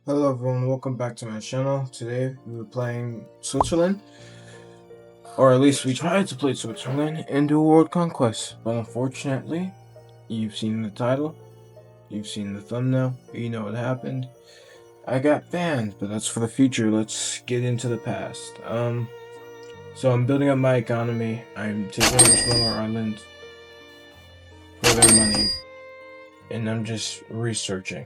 Hello everyone, welcome back to my channel. Today we were playing Switzerland, or at least we tried to play Switzerland and do World Conquest. But unfortunately, you've seen the title, you've seen the thumbnail, you know what happened. I got banned, but that's for the future. Let's get into the past. So I'm building up my economy. I'm taking over smaller islands for their money, and I'm just researching.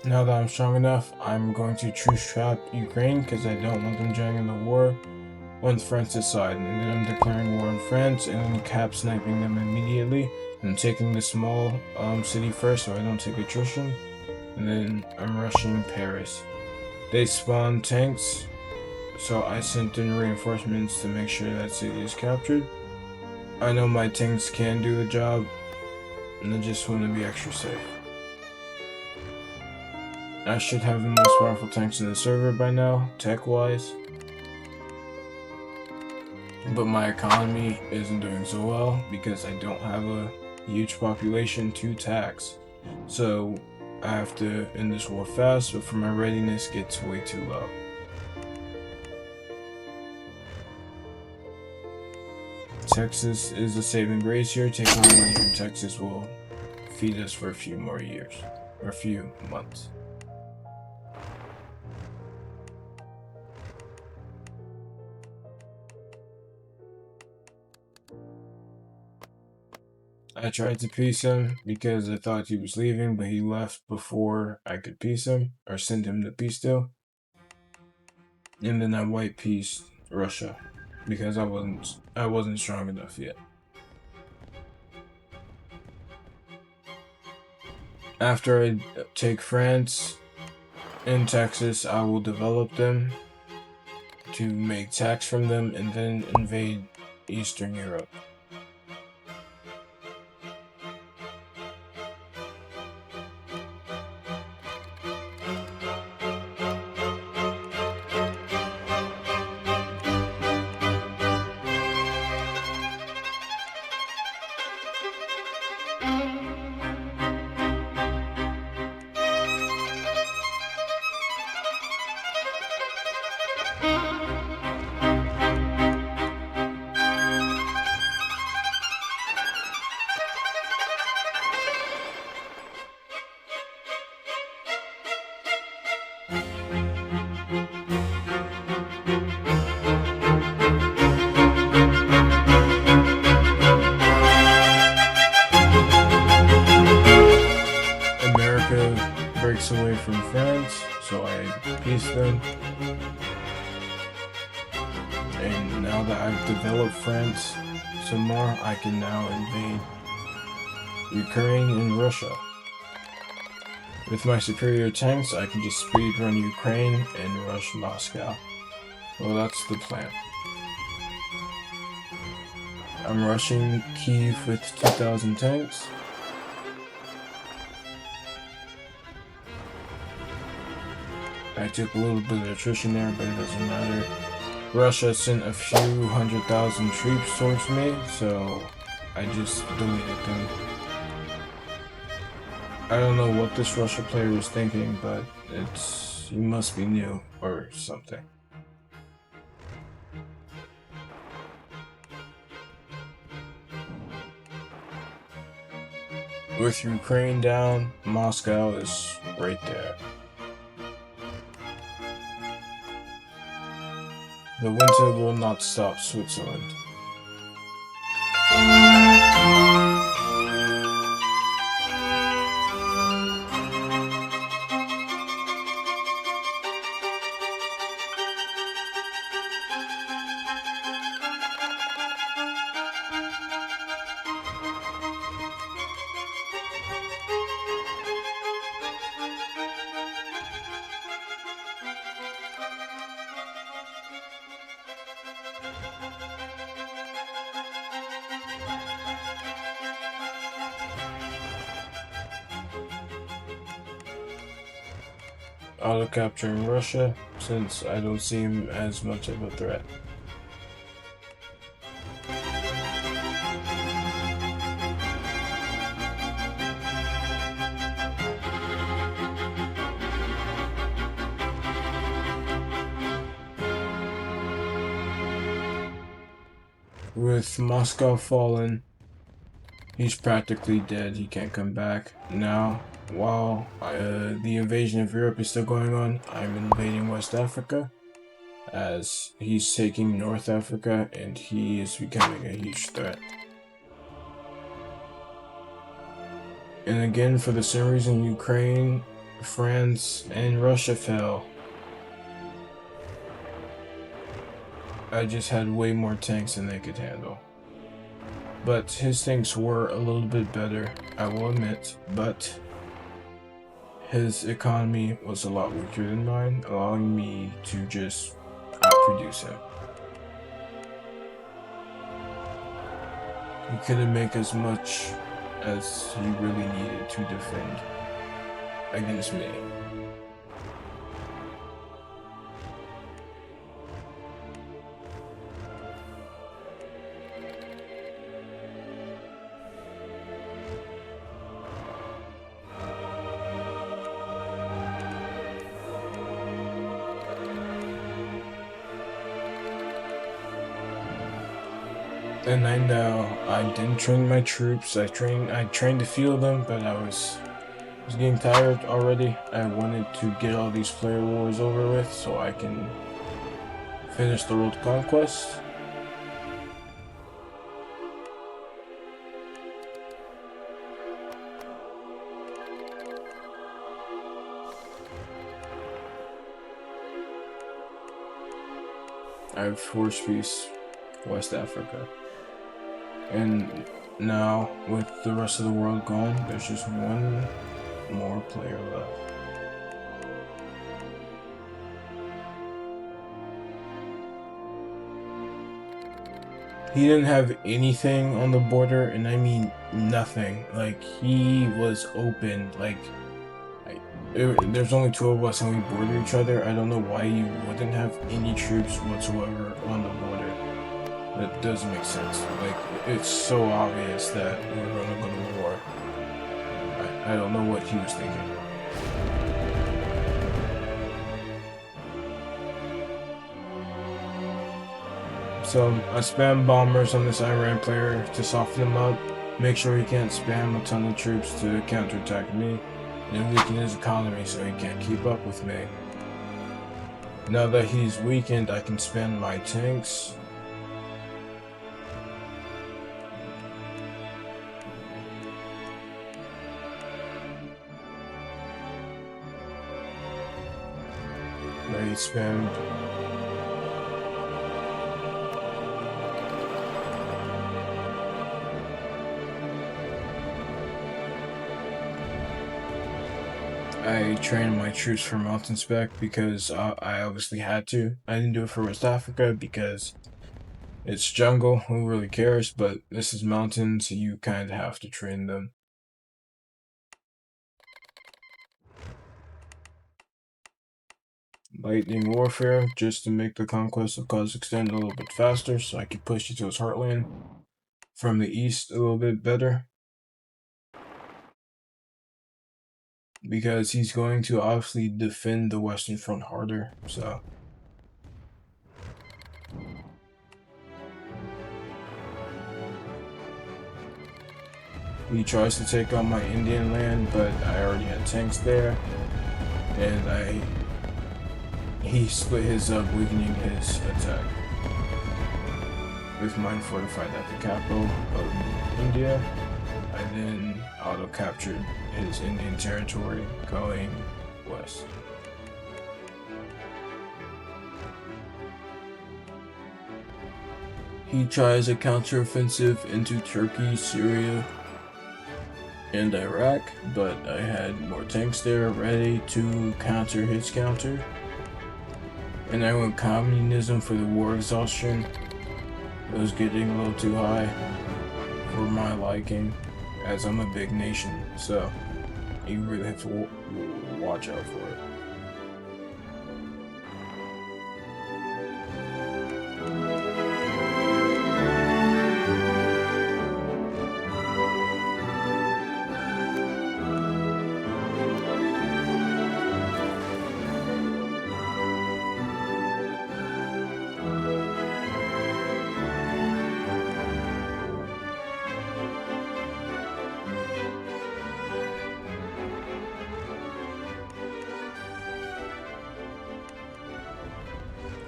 Now that I'm strong enough, I'm going to truce trap Ukraine because I don't want them joining the war once France decide. And then I'm declaring war on France and then cap sniping them immediately. I'm taking the small city first so I don't take attrition. And then I'm rushing Paris. They spawn tanks, so I sent in reinforcements to make sure that city is captured. I know my tanks can do the job, and I just want to be extra safe. I should have the most powerful tanks in the server by now, tech-wise. But my economy isn't doing so well because I don't have a huge population to tax. So I have to end this war fast, but for my readiness gets way too low. Texas is a saving grace here. Taking the money from Texas will feed us for a few more years, or a few months. I tried to peace him because I thought he was leaving, but he left before I could peace him or send him the peace deal. And then I white peaced Russia because I wasn't strong enough yet. After I take France and Texas, I will develop them to make tax from them and then invade Eastern Europe. Breaks away from France, so I peace them. And now that I've developed France some more, I can now invade Ukraine and Russia. With my superior tanks, I can just speed run Ukraine and rush Moscow. Well, that's the plan. I'm rushing Kyiv with 2,000 tanks. I took a little bit of attrition there, but it doesn't matter. Russia sent a few 100,000 troops towards me, so I just deleted them. I don't know what this Russia player was thinking, but he must be new or something. With Ukraine down, Moscow is right there. The winter will not stop Switzerland. auto capturing Russia since I don't see him as much of a threat. With Moscow fallen, he's practically dead. He can't come back. Now, while the invasion of Europe is still going on, I'm invading West Africa, as he's taking North Africa, and he is becoming a huge threat. And again, for the same reason Ukraine, France, and Russia fell, I just had way more tanks than they could handle. But his tanks were a little bit better, I will admit, but his economy was a lot weaker than mine, allowing me to just outproduce him. He couldn't make as much as he really needed to defend against me. And I know I didn't train my troops. I trained a few of them, but I was getting tired already. I wanted to get all these player wars over with so I can finish the world conquest. I have force peace West Africa. And now, with the rest of the world gone, there's just one more player left. He didn't have anything on the border, and I mean nothing. Like, he was open. Like, there's only two of us and we border each other. I don't know why you wouldn't have any troops whatsoever on the border. That doesn't make sense. Like, it's so obvious that we're gonna go to war. I don't know what he was thinking. So I spam bombers on this Iran player to soften him up, make sure he can't spam a ton of troops to counterattack me, and weaken his economy so he can't keep up with me. Now that he's weakened, I can spend my tanks. He spammed. I trained my troops for mountain spec because I obviously had to. I didn't do it for West Africa because it's jungle, who really cares, but this is mountains, so you kind of have to train them. Lightning warfare, just to make the conquest of Kazakhstan a little bit faster, so I can push you to his heartland from the east a little bit better. Because he's going to obviously defend the Western Front harder, so. He tries to take on my Indian land, but I already had tanks there, and he split his up, weakening his attack. With mine fortified at the capital of India, I then auto-captured his Indian territory going west. He tries a counteroffensive into Turkey, Syria, and Iraq, but I had more tanks there ready to counter his counter. And I went communism for the war exhaustion. It was getting a little too high for my liking, as I'm a big nation, so you really have to watch out for it.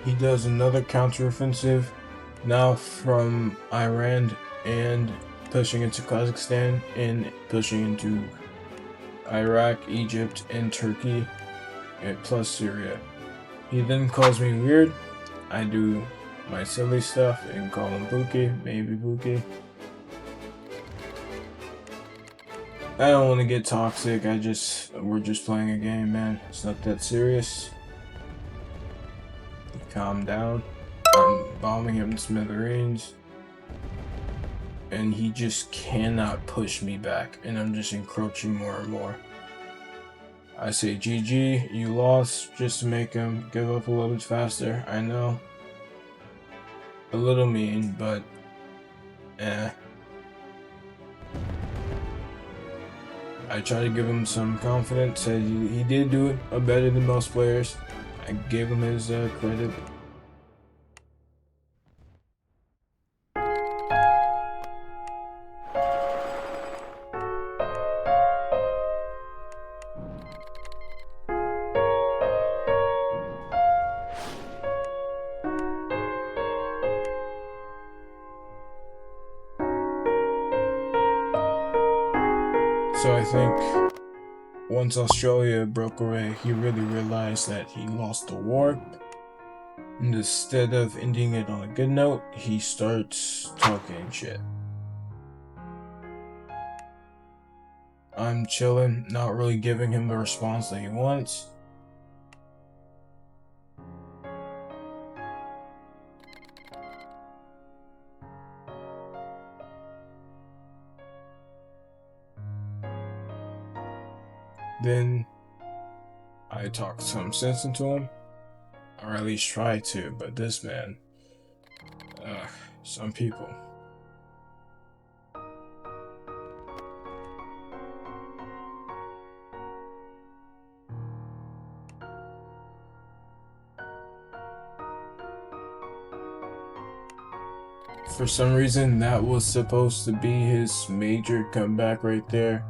he does another counteroffensive, now from Iran and pushing into Kazakhstan and pushing into Iraq, Egypt, and Turkey, and plus Syria. He then calls me weird. I do my silly stuff and call him Buki, maybe Buki. I don't want to get toxic. We're just playing a game, man. It's not that serious. Calm down. I'm bombing him to smithereens. And he just cannot push me back. And I'm just encroaching more and more. I say GG, you lost, just to make him give up a little bit faster. I know. A little mean, but I try to give him some confidence. Said he did do it better than most players. I gave him his credit. So I think once Australia broke away, he really realized that he lost the war. And instead of ending it on a good note, he starts talking shit. I'm chilling, not really giving him the response that he wants. Then I talk some sense into him, or at least try to, but this man, some people. For some reason, that was supposed to be his major comeback right there.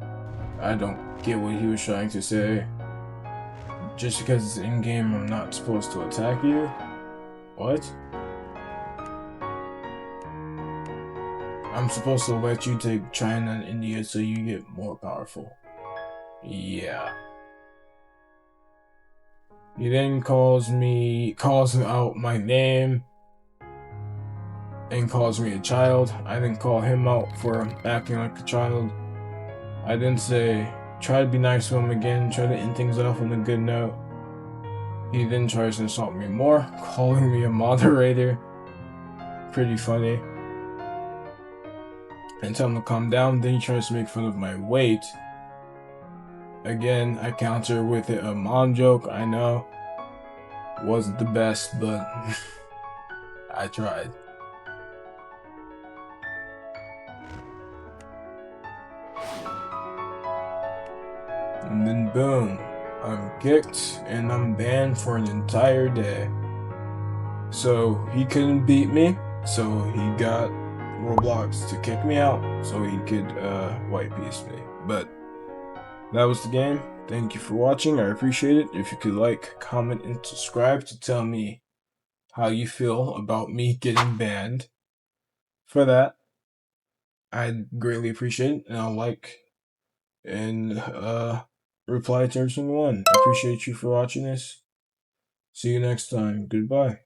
I don't get what he was trying to say. Just because it's in-game, I'm not supposed to attack you? What? I'm supposed to let you take China and India so you get more powerful. Yeah. He then calls out my name and calls me a child. I then call him out for acting like a child. I then say, try to be nice to him again, try to end things off on a good note. He then tries to insult me more, calling me a moderator. Pretty funny. And tell him to calm down, then he tries to make fun of my weight. Again, I counter with a mom joke, I know. Wasn't the best, but I tried. And then boom, I'm kicked and I'm banned for an entire day. So he couldn't beat me, so he got Roblox to kick me out so he could white piece me. But that was the game. Thank you for watching. I appreciate it. If you could like, comment, and subscribe to tell me how you feel about me getting banned. For that, I'd greatly appreciate it, and I'll like and reply to every single one. I appreciate you for watching this. See you next time. Goodbye.